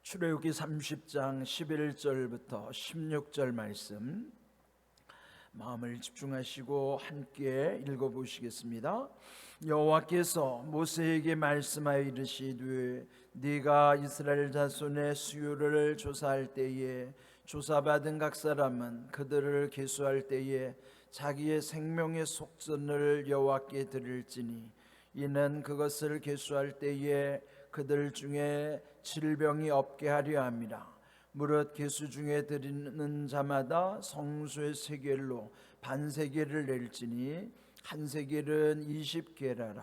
출애굽기 30장 11절부터 16절 말씀 마음을 집중하시고 함께 읽어보시겠습니다. 여호와께서 모세에게 말씀하여 이르시되 네가 이스라엘 자손의 수요를 조사할 때에 조사받은 각 사람은 그들을 계수할 때에 자기의 생명의 속전을 여호와께 드릴지니 이는 그것을 계수할 때에 그들 중에 질병이 없게 하려 함이라. 무릇 계수 중에 드리는 자마다 성소의 세겔로 반세겔을 낼지니 한 세겔은 20게라라.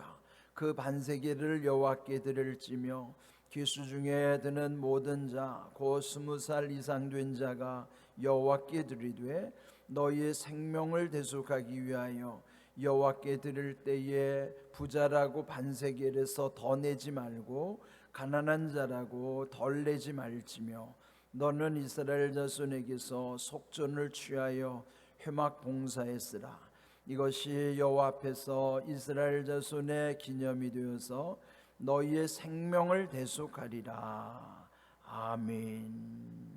그 반세겔을 여호와께 드릴지며 계수 중에 드는 모든 자 곧 20살 이상 된 자가 여호와께 드리되 너희의 생명을 대속하기 위하여 여호와께 드릴 때에 부자라고 반세겔에서 더 내지 말고 가난한 자라고 덜 내지 말지며 너는 이스라엘 자손에게서 속전을 취하여 회막 봉사에 쓰라. 이것이 여호와 앞에서 이스라엘 자손의 기념이 되어서 너희의 생명을 대속하리라. 아멘.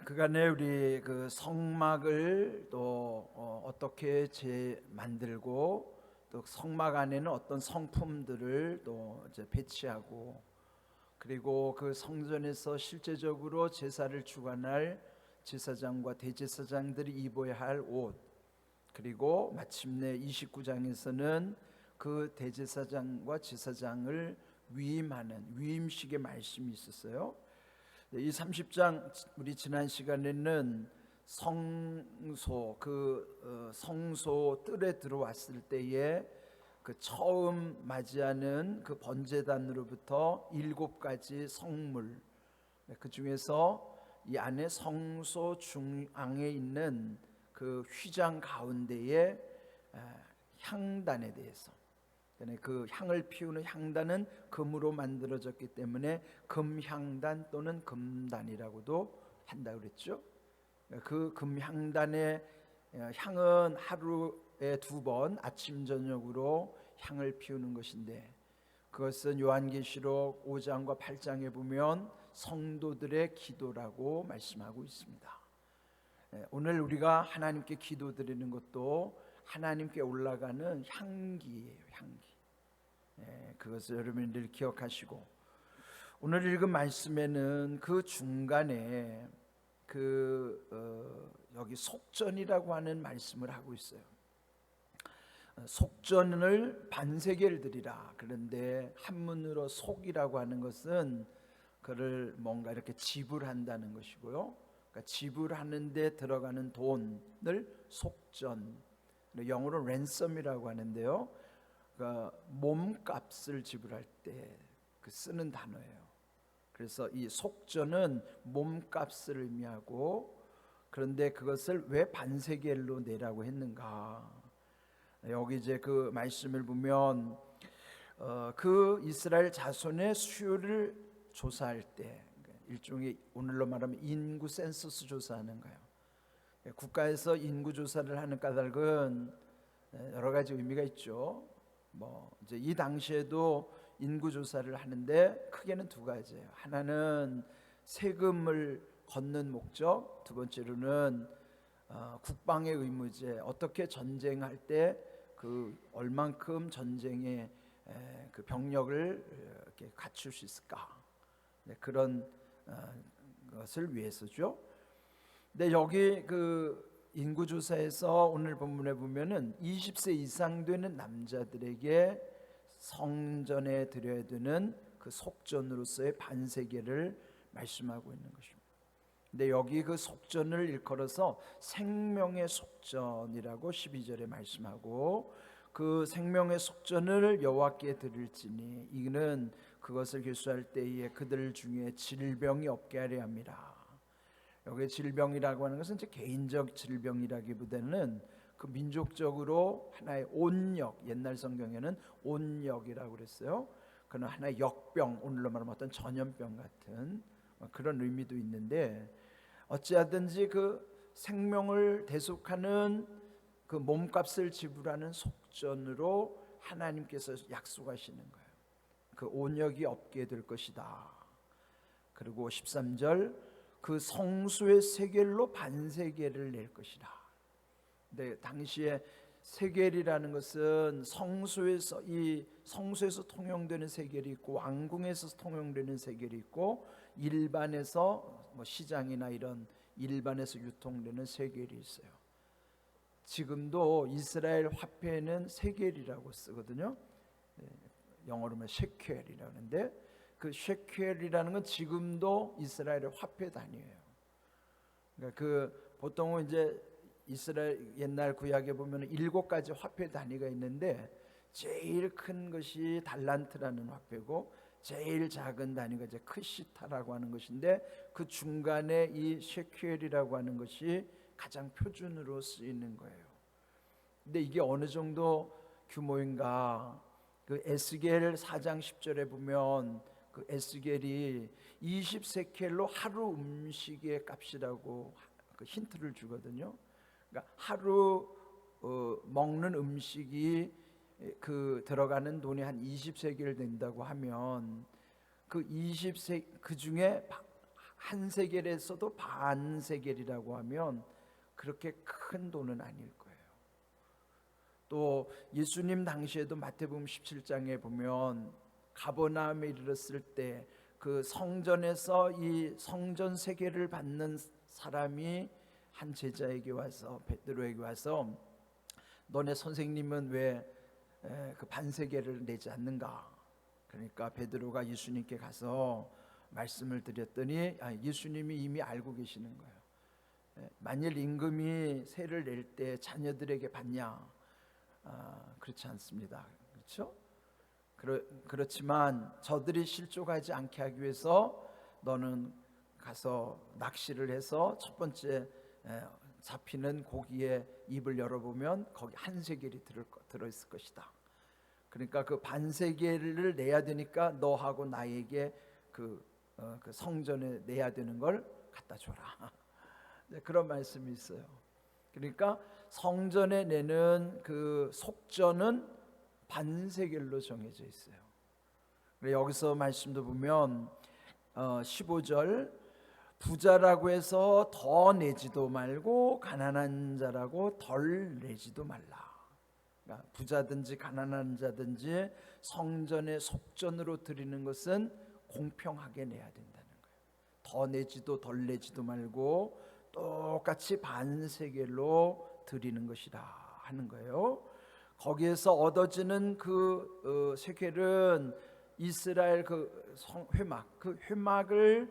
그간에 우리 그 성막을 또 어떻게 만들고 또 성막 안에는 어떤 성품들을 또 이제 배치하고 그리고 그 성전에서 실제적으로 제사를 주관할 제사장과 대제사장들이 입어야 할 옷, 그리고 마침내 29장에서는 그 대제사장과 제사장을 위임하는 위임식의 말씀이 있었어요. 이 30장 우리 지난 시간에는 성소 성소 뜰에 들어왔을 때에 그 처음 맞이하는 그 번제단으로부터 7가지 성물, 그 중에서 이 안에 성소 중앙에 있는 그 휘장 가운데에 향단에 대해서, 그 향을 피우는 향단은 금으로 만들어졌기 때문에 금향단 또는 금단이라고도 한다고 그랬죠. 그 금향단의 향은 하루에 2번 아침 저녁으로 향을 피우는 것인데, 그것은 요한계시록 5장과 8장에 보면 성도들의 기도라고 말씀하고 있습니다. 오늘 우리가 하나님께 기도드리는 것도 하나님께 올라가는 향기예요. 향기. 그것을 여러분이 늘 기억하시고, 오늘 읽은 말씀에는 그 중간에 여기 속전이라고 하는 말씀을 하고 있어요. 속전을 반세겔 드리라. 그런데 한문으로 속이라고 하는 것은 그를 뭔가 이렇게 지불한다는 것이고요. 그러니까 지불하는 데 들어가는 돈을 속전, 영어로 랜섬이라고 하는데요. 그러니까 몸값을 지불할 때 쓰는 단어예요. 그래서 이 속전은 몸값을 의미하고, 그런데 그것을 왜 반세겔로 내라고 했는가? 여기 이제 그 말씀을 보면 그 이스라엘 자손의 수요를 조사할 때, 일종의 오늘로 말하면 인구 센서스 조사하는 거예요. 국가에서 인구 조사를 하는 까닭은 여러 가지 의미가 있죠. 이제 이 당시에도 인구 조사를 하는데 크게는 2가지예요. 하나는 세금을 걷는 목적, 두 번째로는 국방의 의무제, 어떻게 전쟁할 때 그 얼만큼 전쟁의 그 병력을 이렇게 갖출 수 있을까, 그런 것을 위해서죠. 근데 여기 그 인구조사에서 오늘 본문에 보면은 20세 이상 되는 남자들에게 성전에 드려야 되는 그 속전으로서의 반세겔을 말씀하고 있는 것입니다. 근데 여기 그 속전을 일컬어서 생명의 속전이라고 12절에 말씀하고, 그 생명의 속전을 여호와께 드릴지니 이는 그것을 계수할 때에 그들 중에 질병이 없게 하려 함이라. 여기 질병이라고 하는 것은 이제 개인적 질병이라기보다는 그 민족적으로 하나의 온역, 옛날 성경에는 온역이라고 그랬어요. 그는 하나의 역병, 오늘로 말하면 어떤 전염병 같은 그런 의미도 있는데, 어찌하든지 그 생명을 대속하는 그 몸값을 지불하는 속전으로 하나님께서 약속하시는 거예요. 그 온역이 없게 될 것이다. 그리고 13절 그 성소의 세겔로 반세겔을 낼 것이다. 근데 당시에 세겔이라는 것은 성소에서 통용되는 세겔이 있고 왕궁에서 통용되는 세겔이 있고 일반에서 뭐 시장이나 이런 일반에서 유통되는 세겔이 있어요. 지금도 이스라엘 화폐는 세겔이라고 쓰거든요. 영어로 하면 셰켈이라고 하는데 그 셰켈이라는 건 지금도 이스라엘의 화폐 단위예요. 그러니까 그 보통은 이제 이스라엘 옛날 구약에 보면 7가지 화폐 단위가 있는데 제일 큰 것이 달란트라는 화폐고 제일 작은 단위가 이제 크시타라고 하는 것인데 그 중간에 이 셰켈이라고 하는 것이 가장 표준으로 쓰이는 거예요. 근데 이게 어느 정도 규모인가? 그 에스겔 4장 10절에 보면 그 에스겔이 20세켈로 하루 음식의 값이라고 그 힌트를 주거든요. 그러니까 하루 먹는 음식이 그 들어가는 돈이 한 20세겔 된다고 하면 그 중에 한 세겔에서도 반 세겔이라고 하면 그렇게 큰 돈은 아닐 거예요. 또 예수님 당시에도 마태복음 17장에 보면 가버나움에 이르렀을 때 그 성전에서 이 성전 세계를 받는 사람이 한 제자에게 와서 베드로에게 와서 너네 선생님은 왜 그 반세계를 내지 않는가? 그러니까 베드로가 예수님께 가서 말씀을 드렸더니 예수님이 이미 알고 계시는 거예요. 만일 임금이 세를 낼 때 자녀들에게 받냐? 그렇지 않습니다. 그렇죠? 그렇지만 저들이 실족하지 않게 하기 위해서 너는 가서 낚시를 해서 첫 번째 잡히는 고기의 입을 열어보면 거기 한 세겔이 들어있을 것이다. 그러니까 그 반세겔을 내야 되니까 너하고 나에게 그 성전에 내야 되는 걸 갖다 줘라. 그런 말씀이 있어요. 그러니까 성전에 내는 그 속전은 반세겔로 정해져 있어요. 여기서 말씀도 보면 15절 부자라고 해서 더 내지도 말고 가난한 자라고 덜 내지도 말라. 그러니까 부자든지 가난한 자든지 성전의 속전으로 드리는 것은 공평하게 내야 된다는 거예요. 더 내지도 덜 내지도 말고 똑같이 반세겔로 드리는 것이다 하는 거예요. 거기에서 얻어지는 그 세겔은 이스라엘 그 회막을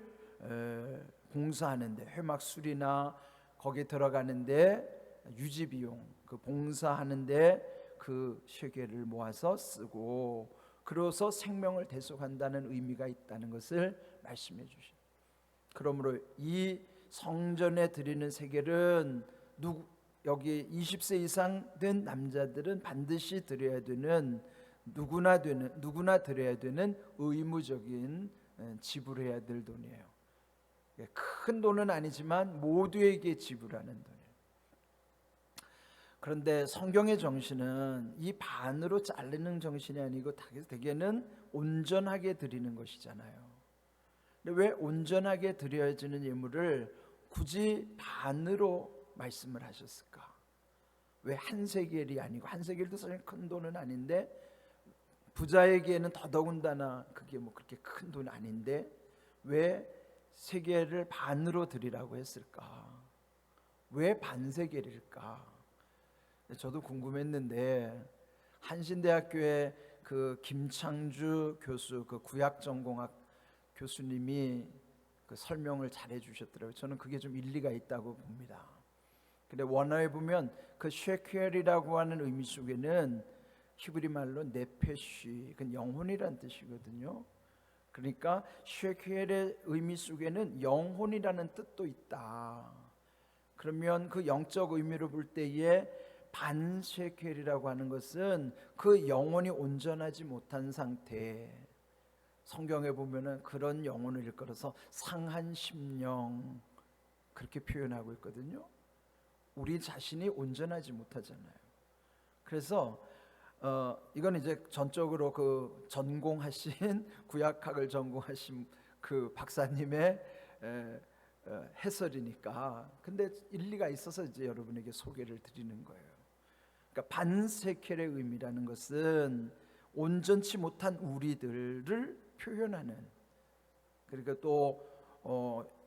봉사하는데 회막 수리나 거기에 들어가는데 유지 비용 그 봉사하는데 그 세겔을 모아서 쓰고 그래서 생명을 대속한다는 의미가 있다는 것을 말씀해 주십니다. 그러므로 이 성전에 드리는 세겔은 여기 20세 이상 된 남자들은 반드시 드려야 되는 누구나 드려야 되는 의무적인 지불해야 될 돈이에요. 큰 돈은 아니지만 모두에게 지불하는 돈이에요. 그런데 성경의 정신은 이 반으로 자르는 정신이 아니고 대개는 온전하게 드리는 것이잖아요. 근데 왜 온전하게 드려지는 예물을 굳이 반으로 말씀을 하셨을까? 왜 한 세겔이 아니고 한 세겔도 사실 큰 돈은 아닌데 부자에게는 더더군다나 그게 뭐 그렇게 큰 돈 아닌데 왜 세겔을 반으로 드리라고 했을까? 왜 반세겔일까? 저도 궁금했는데 한신대학교의 그 김창주 교수 그 구약전공학 교수님이 그 설명을 잘해 주셨더라고요. 저는 그게 좀 일리가 있다고 봅니다. 근데 원어에 보면 그 쉐켈이라고 하는 의미 속에는 히브리 말로 네페쉬, 그 영혼이란 뜻이거든요. 그러니까 쉐켈의 의미 속에는 영혼이라는 뜻도 있다. 그러면 그 영적 의미로 볼 때에 반 쉐켈이라고 하는 것은 그 영혼이 온전하지 못한 상태. 성경에 보면은 그런 영혼을 일컬어서 상한 심령 그렇게 표현하고 있거든요. 우리 자신이 온전하지 못하잖아요. 그래서 이건 이제 전적으로 그 전공하신 구약학을 전공하신 그 박사님의 해설이니까. 근데 일리가 있어서 이제 여러분에게 소개를 드리는 거예요. 그러니까 반세켈의 의미라는 것은 온전치 못한 우리들을 표현하는. 그러니까 또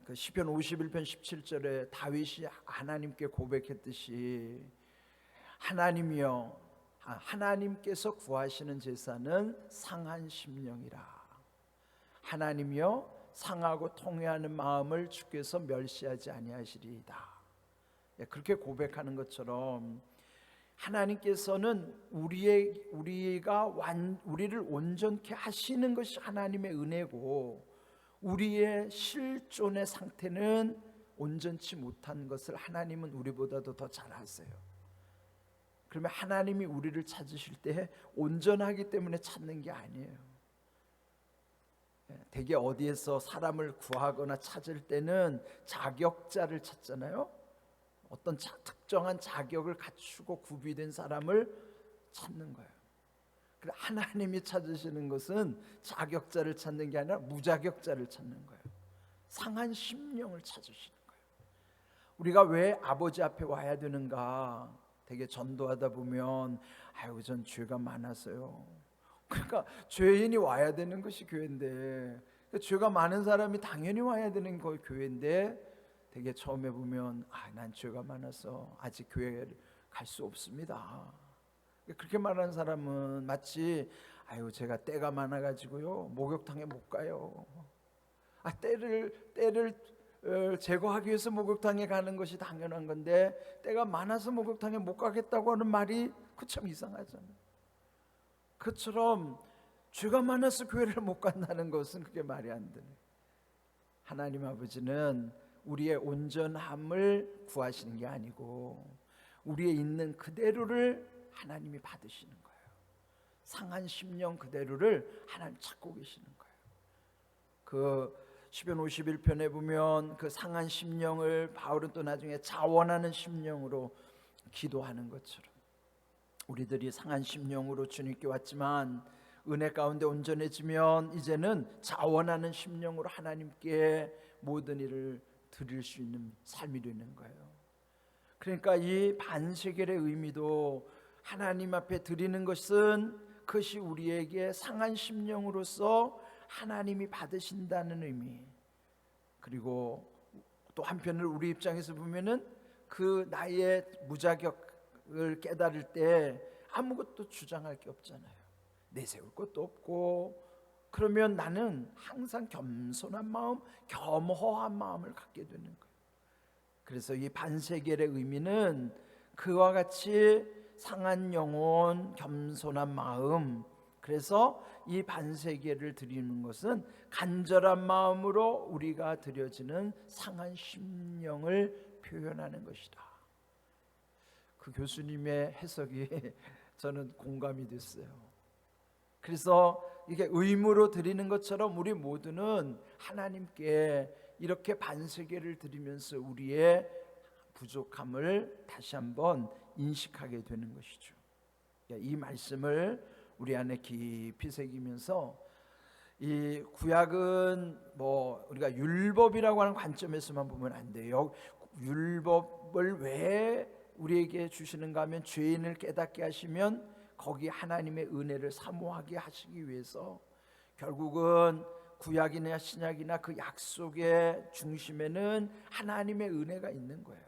그 시편 51편 17절에 다윗이 하나님께 고백했듯이 하나님께서 구하시는 제사는 상한 심령이라. 하나님이여 상하고 통회하는 마음을 주께서 멸시하지 아니하시리이다. 그렇게 고백하는 것처럼 하나님께서는 우리를 온전케 하시는 것이 하나님의 은혜고, 우리의 실존의 상태는 온전치 못한 것을 하나님은 우리보다도 더 잘 아세요. 그러면 하나님이 우리를 찾으실 때 온전하기 때문에 찾는 게 아니에요. 대개 어디에서 사람을 구하거나 찾을 때는 자격자를 찾잖아요. 어떤 특정한 자격을 갖추고 구비된 사람을 찾는 거예요. 그래, 하나님이 찾으시는 것은 자격자를 찾는 게 아니라 무자격자를 찾는 거예요. 상한 심령을 찾으시는 거예요. 우리가 왜 아버지 앞에 와야 되는가? 되게 전도하다 보면 아유, 전 죄가 많았어요. 그러니까 죄인이 와야 되는 것이 교회인데, 죄가 많은 사람이 당연히 와야 되는 거 교회인데, 되게 처음에 보면 난 죄가 많아서 아직 교회를 갈 수 없습니다. 그렇게 말하는 사람은 마치 아유, 제가 때가 많아가지고요 목욕탕에 못 가요. 때를 제거하기 위해서 목욕탕에 가는 것이 당연한 건데, 때가 많아서 목욕탕에 못 가겠다고 하는 말이 그 참 이상하잖아요. 그처럼 죄가 많아서 교회를 못 간다는 것은 그게 말이 안 되네. 하나님 아버지는 우리의 온전함을 구하시는 게 아니고 우리의 있는 그대로를 하나님이 받으시는 거예요. 상한 심령 그대로를 하나님 찾고 계시는 거예요. 그 시편 51편에 보면 그 상한 심령을 바울은 또 나중에 자원하는 심령으로 기도하는 것처럼, 우리들이 상한 심령으로 주님께 왔지만 은혜 가운데 온전해지면 이제는 자원하는 심령으로 하나님께 모든 일을 드릴 수 있는 삶이 되는 거예요. 그러니까 이 반세겔의 의미도 하나님 앞에 드리는 것은 그것이 우리에게 상한 심령으로서 하나님이 받으신다는 의미, 그리고 또 한편으로 우리 입장에서 보면은 그 나의 무자격을 깨달을 때 아무것도 주장할 게 없잖아요. 내세울 것도 없고, 그러면 나는 항상 겸손한 마음, 겸허한 마음을 갖게 되는 거예요. 그래서 이 반세겔의 의미는 그와 같이 상한 영혼, 겸손한 마음, 그래서 이 반세겔을 드리는 것은 간절한 마음으로 우리가 드려지는 상한 심령을 표현하는 것이다. 그 교수님의 해석이 저는 공감이 됐어요. 그래서 이게 의무로 드리는 것처럼 우리 모두는 하나님께 이렇게 반세겔을 드리면서 우리의 부족함을 다시 한번 인식하게 되는 것이죠. 이 말씀을 우리 안에 깊이 새기면서, 이 구약은 뭐 우리가 율법이라고 하는 관점에서만 보면 안 돼요. 율법을 왜 우리에게 주시는가 하면 죄인을 깨닫게 하시면 거기 하나님의 은혜를 사모하게 하시기 위해서, 결국은 구약이나 신약이나 그 약속의 중심에는 하나님의 은혜가 있는 거예요.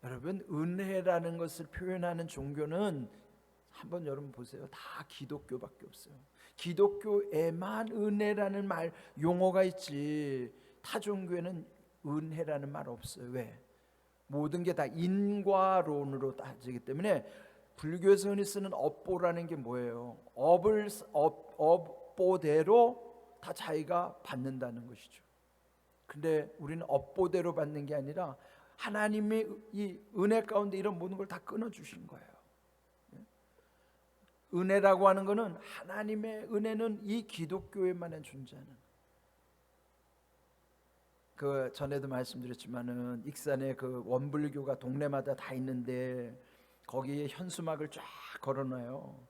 여러분, 은혜라는 것을 표현하는 종교는 한번 여러분 보세요. 다 기독교밖에 없어요. 기독교에만 은혜라는 말, 용어가 있지 타 종교에는 은혜라는 말 없어요. 왜? 모든 게 다 인과론으로 따지기 때문에. 불교에서 흔히 쓰는 업보라는 게 뭐예요? 업보대로 다 자기가 받는다는 것이죠. 근데 우리는 업보대로 받는 게 아니라 하나님의 이 은혜 가운데 이런 모든 걸 다 끊어주신 거예요. 은혜라고 하는 것은, 하나님의 은혜는 이 기독교에만 존재하는, 그 전에도 말씀드렸지만은 익산에 그 원불교가 동네마다 다 있는데 거기에 현수막을 쫙 걸어놔요.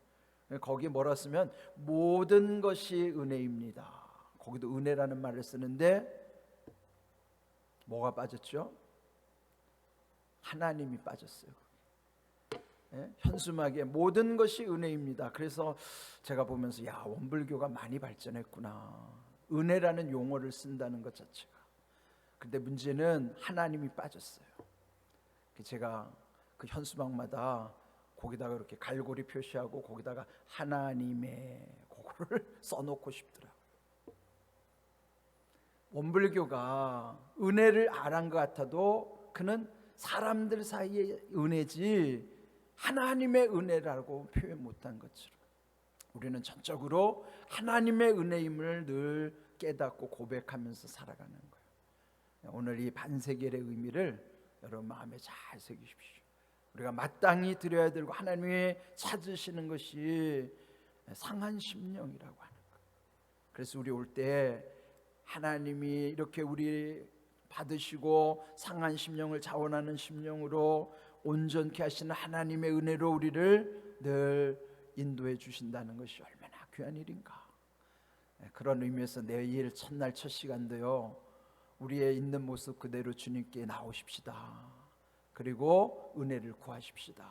거기 뭐라 쓰면 모든 것이 은혜입니다. 거기도 은혜라는 말을 쓰는데 뭐가 빠졌죠? 하나님이 빠졌어요. 예? 현수막에 모든 것이 은혜입니다. 그래서 제가 보면서 야, 원불교가 많이 발전했구나. 은혜라는 용어를 쓴다는 것 자체가. 근데 문제는 하나님이 빠졌어요. 제가 그 현수막마다 거기다가 이렇게 갈고리 표시하고 거기다가 하나님의 그거를 써놓고 싶더라고요. 원불교가 은혜를 알한 것 같아도 그는 사람들 사이의 은혜지 하나님의 은혜라고 표현 못한 것처럼 우리는 전적으로 하나님의 은혜임을 늘 깨닫고 고백하면서 살아가는 거예요. 오늘 이 반세겔의 의미를 여러분 마음에 잘 새기십시오. 우리가 마땅히 드려야 되고 하나님이 찾으시는 것이 상한 심령이라고 하는 거예요. 그래서 우리 올 때 하나님이 이렇게 우리 받으시고 상한 심령을 자원하는 심령으로 온전케 하시는 하나님의 은혜로 우리를 늘 인도해 주신다는 것이 얼마나 귀한 일인가. 그런 의미에서 내일 첫날 첫 시간도요, 우리의 있는 모습 그대로 주님께 나오십시다. 그리고 은혜를 구하십시다.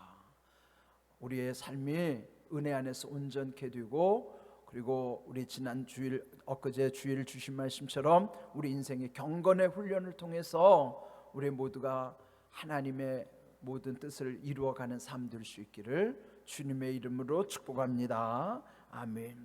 우리의 삶이 은혜 안에서 온전케 되고, 그리고 우리 지난 주일 엊그제 주일 주신 말씀처럼 우리 인생의 경건의 훈련을 통해서 우리 모두가 하나님의 모든 뜻을 이루어가는 삶 될 수 있기를 주님의 이름으로 축복합니다. 아멘.